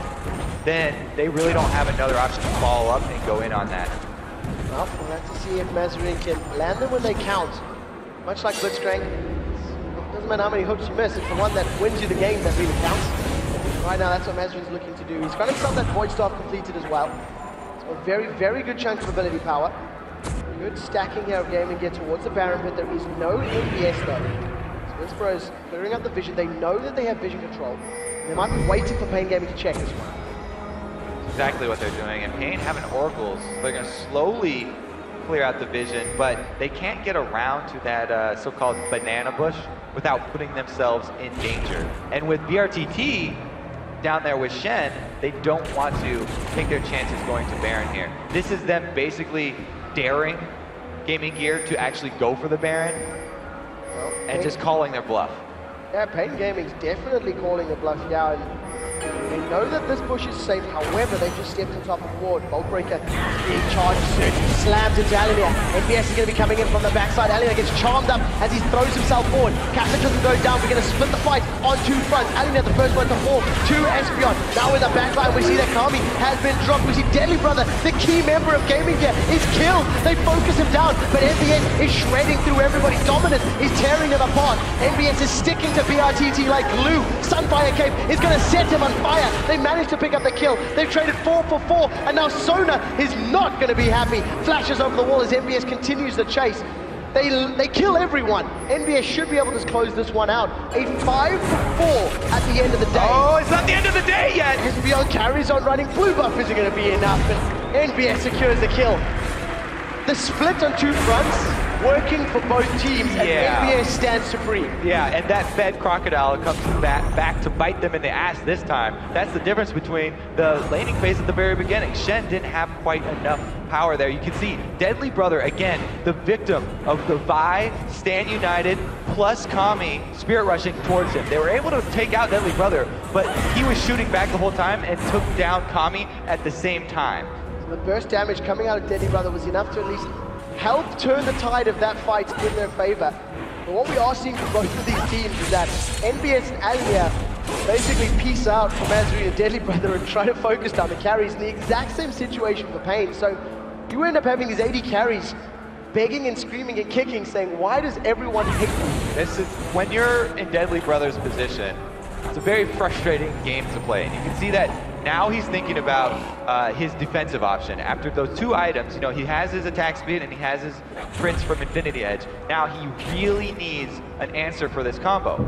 then they really don't have another option to follow up and go in on that. Well, we'll have to see if Mazarin can land them when they count. Much like Blitzcrank, it doesn't matter how many hooks you miss, it's the one that wins you the game that really counts. Right now, that's what Mazarin's looking to do. He's got himself that Void Staff completed as well. It's got a very, very good chunk of ability power. Good stacking here of Gaming Gear towards the Baron Pit. There is no MBS though. So Inspiro's clearing up the vision. They know that they have vision control. They might be waiting for paiN Gaming to check this one. Exactly what they're doing, and paiN having oracles, they're going to slowly clear out the vision, but they can't get around to that so-called banana bush without putting themselves in danger. And with BRTT down there with Shen, they don't want to take their chances going to Baron here. This is them basically daring Gaming Gear to actually go for the Baron and just calling their bluff. Yeah, paiN Gaming's definitely calling a bluff, yeah, and they know that this bush is safe. However, they just stepped on top of the ward. Bolt Breaker is being charged, slams into Alinea. NBS is going to be coming in from the backside. Alinea gets charmed up as he throws himself forward. Catholic doesn't go down. We're going to split the fight on two fronts. Alinea, the first one to fall to Espeon. Now in the backline, we see that Kami has been dropped. We see Deadly Brother, the key member of Gaming Gear, is killed. They focus him down, but NBS is shredding through everybody. Dominant is tearing them apart. NBS is sticking to BRTT like glue. Sunfire Cape is going to set him on fire. They managed to pick up the kill. They've traded 4 for 4, and now Sona is not going to be happy. Flashes over the wall as NBS continues the chase. They kill everyone. NBS should be able to close this one out. A 5 for 4 at the end of the day. Oh, it's not the end of the day yet. Espeon carries on running. Blue buff isn't going to be enough, and NBS secures the kill. The split on two fronts, working for both teams, and NBS stands supreme. Yeah, and that fed Crocodile comes back to bite them in the ass this time. That's the difference between the laning phase at the very beginning. Shen didn't have quite enough power there. You can see Deadly Brother, again, the victim of the Vi, Stand United, plus Kami spirit rushing towards him. They were able to take out Deadly Brother, but he was shooting back the whole time and took down Kami at the same time. So the burst damage coming out of Deadly Brother was enough to at least help turn the tide of that fight in their favor. But what we are seeing from both of these teams is that NBS and Alinea basically peace out from Mazarin and Deadly Brother and try to focus down the carries in the exact same situation for paiN. So you end up having these 80 carries begging and screaming and kicking, saying, why does everyone hate me? This is, when you're in Deadly Brother's position, it's a very frustrating game to play. And you can see that now he's thinking about his defensive option. After those two items, you know, he has his attack speed and he has his crits from Infinity Edge. Now he really needs an answer for this combo.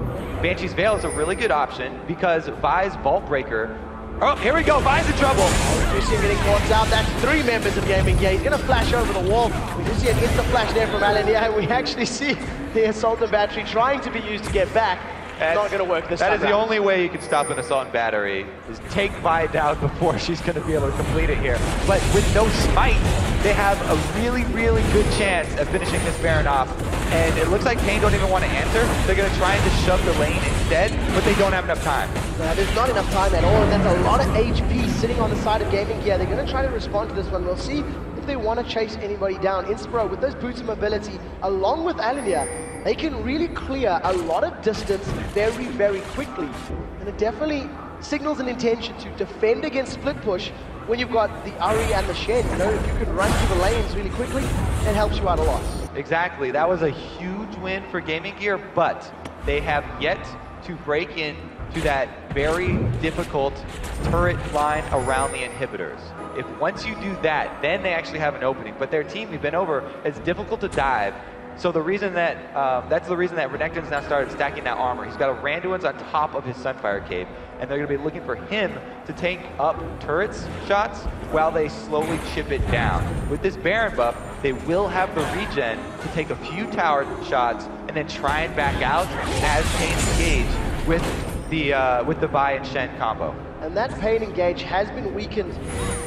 Banshee's Veil is a really good option because Vi's Vault Breaker. Oh, here we go, Vi's in trouble. Christian getting caught out. That's 3 members of Gaming Gear. He's going to flash over the wall. We do see an insta-flash there from Alinea. We actually see the Assault and Battery trying to be used to get back. It's not going to work this time. That is the only way you can stop an Assault and Battery, is take Vi down before she's going to be able to complete it here. But with no Smite, they have a really, really good chance of finishing this Baron off. And it looks like paiN don't even want to answer. They're going to try and just shove the lane instead, but they don't have enough time. There's not enough time at all, and that's a lot of HP sitting on the side of Gaming Gear. They're going to try to respond to this one. We'll see if they want to chase anybody down. Inspiro, with those boots of mobility, along with Alinea, they can really clear a lot of distance very, very quickly. And it definitely signals an intention to defend against split push when you've got the Ari and the Shen. You know, if you can run through the lanes really quickly, it helps you out a lot. Exactly. That was a huge win for Gaming Gear, but they have yet to break in to that very difficult turret line around the inhibitors. If once you do that, then they actually have an opening. But their team, we've been over, it's difficult to dive. So the reason that, that's the reason that Renekton's now started stacking that armor. He's got a Randuin's on top of his Sunfire Cape, and they're going to be looking for him to take up turrets shots while they slowly chip it down. With this Baron buff, they will have the regen to take a few tower shots and then try and back out as paiN engage with the Vi and Shen combo. And that paiN engage has been weakened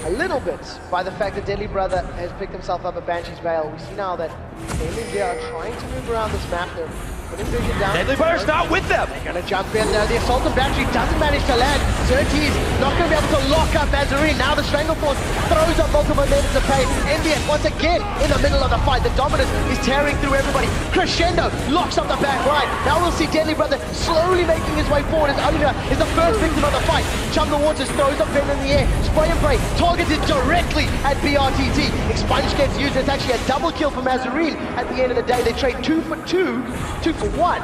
a little bit by the fact that Deadly Brother has picked himself up at Banshee's Veil. We see now that Gaming Gear are trying to move around this map. They're putting vision down. Deadly Brother's not with them! They're going to jump in there. The Assault and Battery doesn't manage to land. Xerxes not going to be able to lock up Mazarin. Now the Strangleforce thrown throws up multiple minutes of pain. Indian, once again, in the middle of the fight. The dominance is tearing through everybody. Crescendo locks up the back line. Now we'll see Deadly Brother slowly making his way forward as Alina is the first victim of the fight. Chum the Waters throws up Ven in the air. Spray and pray, targeted directly at BRTT. Expunge gets used. It's actually a double kill for Mazarine. At the end of the day, they trade 2 for 2, 2 for 1.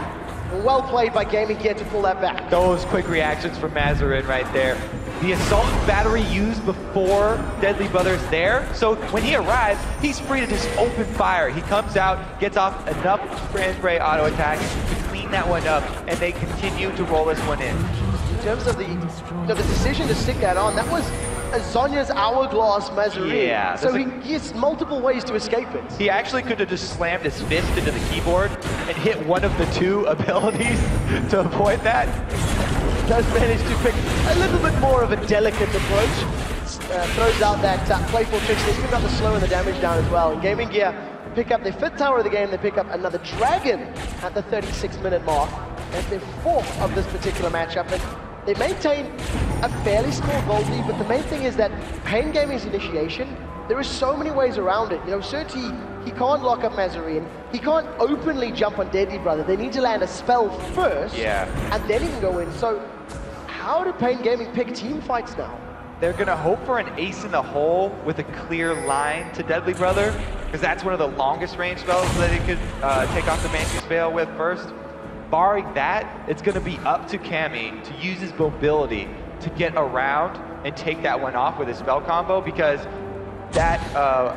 Well played by Gaming Gear to pull that back. Those quick reactions from Mazarine right there. The assault battery used before Deadly Brother's there, so when he arrives, he's free to just open fire. He comes out, gets off enough spray auto attack to clean that one up, and they continue to roll this one in. In terms of the decision to stick that on, that was Zonya's hourglass Mazarine. Yeah. So he has multiple ways to escape it. He actually could have just slammed his fist into the keyboard and hit one of the 2 abilities to avoid that. Does manage to pick a little bit more of a delicate approach. Throws out that playful tricks. They pick up the slow and the damage down as well. And Gaming Gear pick up their 5th tower of the game. They pick up another dragon at the 36-minute mark. That's their 4th of this particular matchup. And they maintain a fairly small gold lead, but the main thing is that paiN Gaming's initiation, there are so many ways around it. You know, Surti, he can't lock up Mazarine. He can't openly jump on Deadly Brother. They need to land a spell first, and then he can go in. So how do paiN Gaming pick team fights now? They're gonna hope for an ace in the hole with a clear line to Deadly Brother, because that's one of the longest range spells that he could take off the Banshee's Veil with first. Barring that, it's going to be up to Cammy to use his mobility to get around and take that one off with his spell combo, because that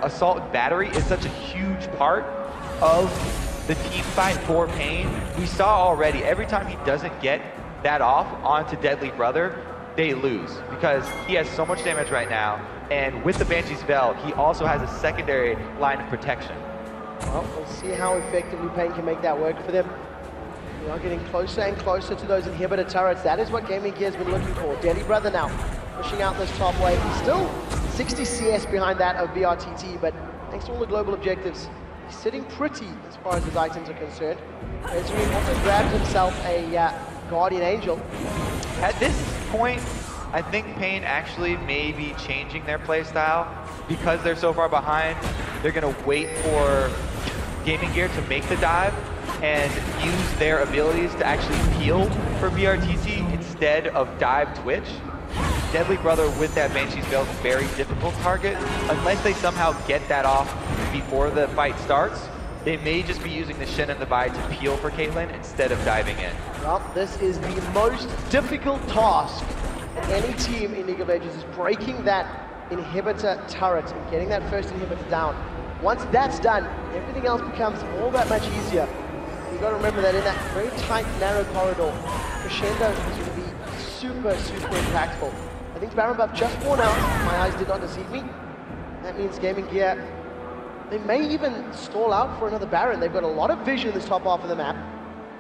assault battery is such a huge part of the team fight for paiN. We saw already, every time he doesn't get that off onto Deadly Brother, they lose, because he has so much damage right now, and with the Banshee's Veil, he also has a secondary line of protection. Well, we'll see how effectively paiN can make that work for them. We are getting closer and closer to those inhibitor turrets. That is what Gaming Gear has been looking for. Deadly Brother now pushing out this top wave. Still 60 CS behind that of BRTT, but thanks to all the global objectives, he's sitting pretty as far as his items are concerned. Ezreal also grabs himself a Guardian Angel. At this point, I think paiN actually may be changing their playstyle. Because they're so far behind, they're going to wait for Gaming Gear to make the dive and use their abilities to actually peel for BRTT instead of dive Twitch. Deadly Brother with that Banshee's Veil is a very difficult target. Unless they somehow get that off before the fight starts, they may just be using the Shen and the Vi to peel for Caitlyn instead of diving in. Well, this is the most difficult task of any team in League of Legends, is breaking that inhibitor turret and getting that first inhibitor down. Once that's done, everything else becomes all that much easier. You've got to remember that in that very tight, narrow corridor, Crescendo is going to be super, super impactful. I think Baron buff just worn out. My eyes did not deceive me. That means Gaming Gear, they may even stall out for another Baron. They've got a lot of vision in this top half of the map.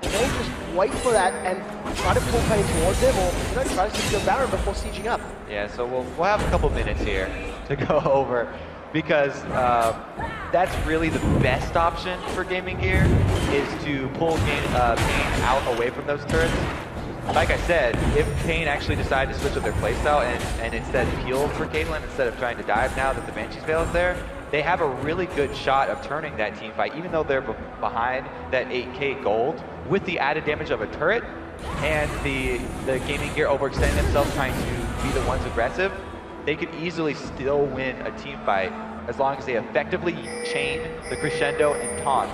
They may just wait for that and try to pull paiN towards them, or try to secure Baron before sieging up. Yeah, so we'll have a couple minutes here to go over, because that's really the best option for Gaming Gear, is to pull paiN out away from those turrets. Like I said, if paiN actually decided to switch up their playstyle and instead peel for Caitlyn instead of trying to dive now that the Banshee's Veil is there, they have a really good shot of turning that team fight, even though they're behind that 8k gold, with the added damage of a turret and the Gaming Gear overextending themselves trying to be the ones aggressive. They could easily still win a team fight as long as they effectively chain the Crescendo and taunt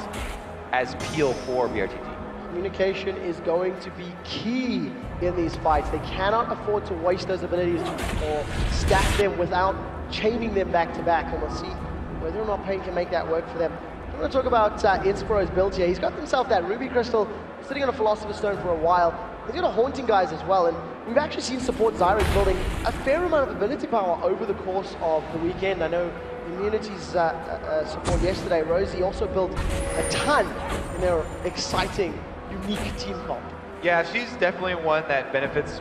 as peel for BRTT. Communication is going to be key in these fights. They cannot afford to waste those abilities or stack them without chaining them back to back, and we'll see whether or not paiN can make that work for them. I'm going to talk about Inspro's build here. He's got himself that Ruby Crystal, sitting on a Philosopher's Stone for a while. He's got a Haunting Guys as well, and we've actually seen support Zyrex building a fair amount of ability power over the course of the weekend. I know Immunity's support yesterday, Rosie, also built a ton in their exciting, unique team comp. Yeah, she's definitely one that benefits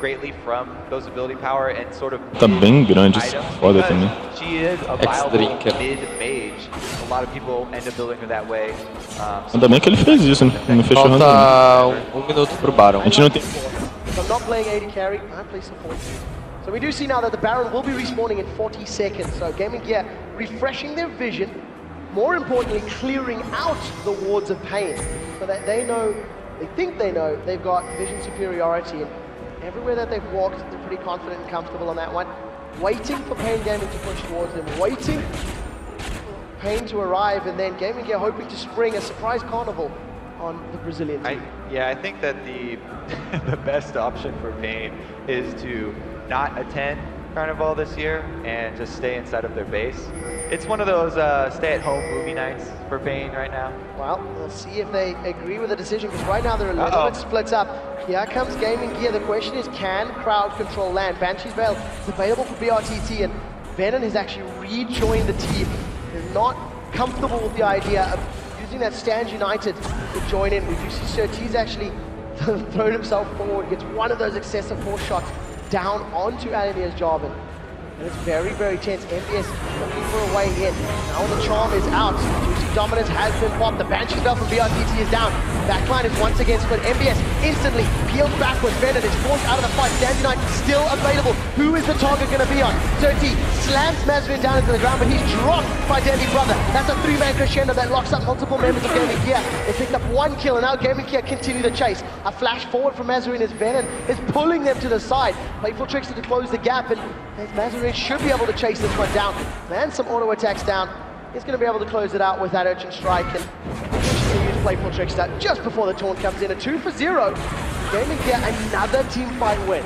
greatly from those ability power and sort of tá bem grande esse foda também. She is a viable mid-mage. A lot of people end up building her that way. Ainda bem que ele fez isso, não fechou o Falta minuto pro Baron. A gente não tem... If I'm not playing AD carry, I play support. So we do see now that the Baron will be respawning in 40 seconds. So Gaming Gear refreshing their vision, more importantly, clearing out the wards of paiN, so that they know, they think they know, they've got vision superiority. And everywhere that they've walked, they're pretty confident and comfortable on that one. Waiting for paiN Gaming to push towards them, waiting for paiN to arrive, and then Gaming Gear hoping to spring a surprise carnival on the Brazilian team. I think that the the best option for paiN is to not attend Carnival this year and just stay inside of their base. It's one of those stay-at-home movie nights for paiN right now. Well, we'll see if they agree with the decision, because right now they're a little bit split up. Here comes Gaming Gear. The question is, can crowd control land? Banshee's Veil is available for BRTT, and Venom has actually rejoined the team. They're not comfortable with the idea of using that Stand United to join in. We do see Surtees actually thrown himself forward, gets one of those excessive force shots down onto Alinier's job, and it's very, very tense. MBS looking for a way in. Now the charm is out. Juicy Dominance has been popped. The Banshee spell from BRTT is down. Backline is once again split. MBS instantly peels backwards. Venom is forced out of the fight. Stand United still available. Who is the target going to be on? Surtees slams Mazarin down into the ground, but he's dropped by Deadly Brother. That's a 3-man crescendo that locks up multiple members of Gaming Gear. They picked up 1 kill, and now Gaming Gear continue the chase. A flash forward from Mazarin as Venom is pulling them to the side. Playful Trickster to close the gap, and Mazarin should be able to chase this one down. Land some auto attacks down. He's going to be able to close it out with that Urchin Strike, and use Playful Trickster just before the taunt comes in. A 2-for-0. Gaming Gear another team fight win.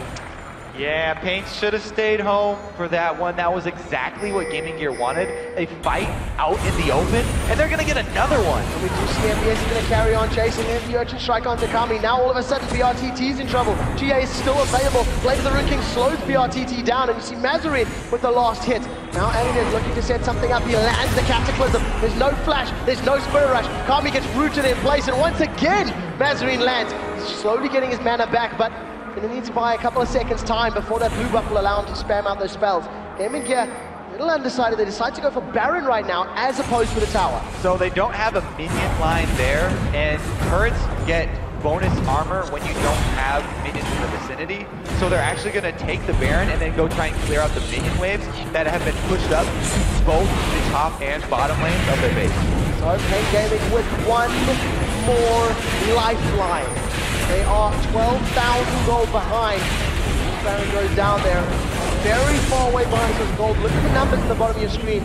Yeah, paiN should have stayed home for that one. That was exactly what Gaming Gear wanted. A fight out in the open, and they're going to get another one. And we do see MBS is going to carry on chasing him. The Urchin Strike onto Kami. Now all of a sudden BRTT's in trouble. GA is still available. Blade of the Ruin King slows BRTT down, and you see Mazarin with the last hit. Now Alien is looking to set something up. He lands the Cataclysm. There's no flash. There's no Spirit Rush. Kami gets rooted in place, and once again Mazarin lands. He's slowly getting his mana back, but going to need to buy a couple of seconds time before that blue buff will allow him to spam out those spells. Gaming Gear, a little undecided. They decide to go for Baron right now as opposed to the tower. So they don't have a minion line there, and turrets get bonus armor when you don't have minions in the vicinity. So they're actually going to take the Baron and then go try and clear out the minion waves that have been pushed up both the top and bottom lanes of their base. So paiN Gaming with one more lifeline. They are 12,000 gold behind. Baron goes down there, very far away behind some gold. Look at the numbers at the bottom of your screen.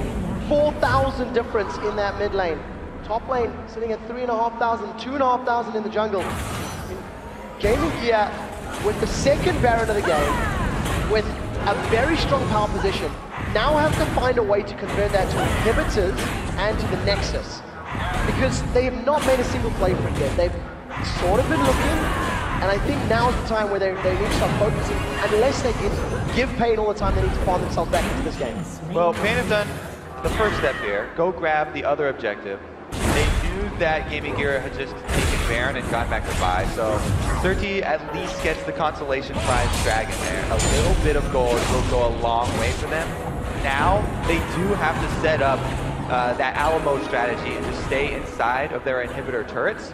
4,000 difference in that mid lane. Top lane sitting at 3,500, 2,500 in the jungle. Gaming Gear with the second Baron of the game, with a very strong power position, now have to find a way to convert that to inhibitors and to the Nexus. Because they have not made a single play for it yet. They've sort of been looking, and I think now's the time where they need to start focusing, unless they give paiN all the time they need to farm themselves back into this game. Well, paiN has done the first step here, go grab the other objective. They knew that Gaming Gear had just taken Baron and gone back to buy, so Surtees at least gets the consolation prize dragon there. A little bit of gold will go a long way for them. Now, they do have to set up that Alamo strategy and just stay inside of their inhibitor turrets,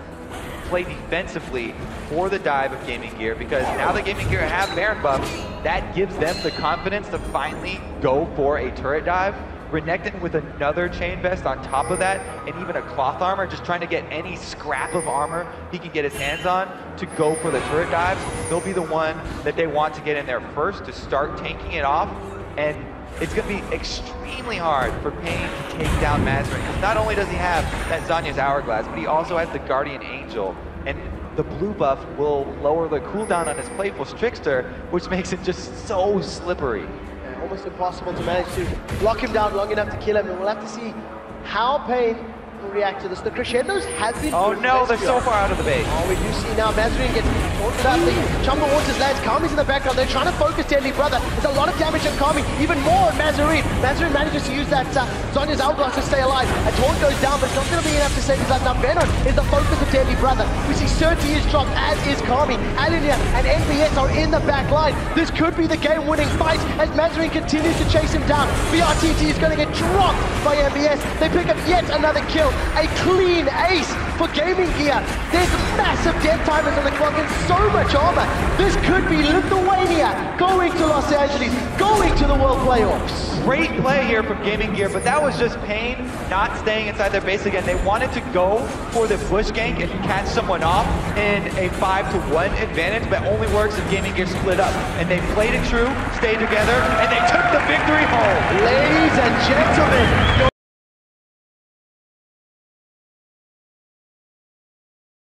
play defensively for the dive of Gaming Gear, because now that Gaming Gear have Baron buffs, that gives them the confidence to finally go for a turret dive. Renekton with another chain vest on top of that, and even a cloth armor, just trying to get any scrap of armor he can get his hands on to go for the turret dives. They'll be the one that they want to get in there first to start tanking it off, and it's going to be extremely hard for paiN to take down Mazarin, because not only does he have that Zanya's Hourglass, but he also has the Guardian Angel, and the blue buff will lower the cooldown on his Playful Trickster, which makes it just so slippery. Almost impossible to manage to lock him down long enough to kill him, and we'll have to see how paiN will react to this. The crescendos have been... Oh no, they're so far out of the base. Oh, we do see now Mazarin gets taunted out. The Chumba Waters lands. Kami's in the background. They're trying to focus Deadly Brother. There's a lot of damage on Kami, even more on Mazarin. Mazarin manages to use that Zanya's Hourglass to stay alive. A taunt goes down, but it's not going to be enough to save his life. Now Venom is the focus of Deadly Brother. We see Surtees is dropped, as is Kami. Alinia and NBS are in the back line. This could be the game-winning fight as Mazarin continues to chase him down. BRTT is going to get dropped by NBS. They pick up yet another kill. A clean ace for Gaming Gear. There's massive death timers on the clock and so much armor. This could be Lithuania going to Los Angeles, going to the World Playoffs. Great play here from Gaming Gear, but that was just paiN not staying inside their base again. They wanted to go for the bush gank and catch someone off in a 5-to-1 advantage, but only works if Gaming Gear split up. And they played it true, stayed together, and they took the victory home. Ladies and gentlemen,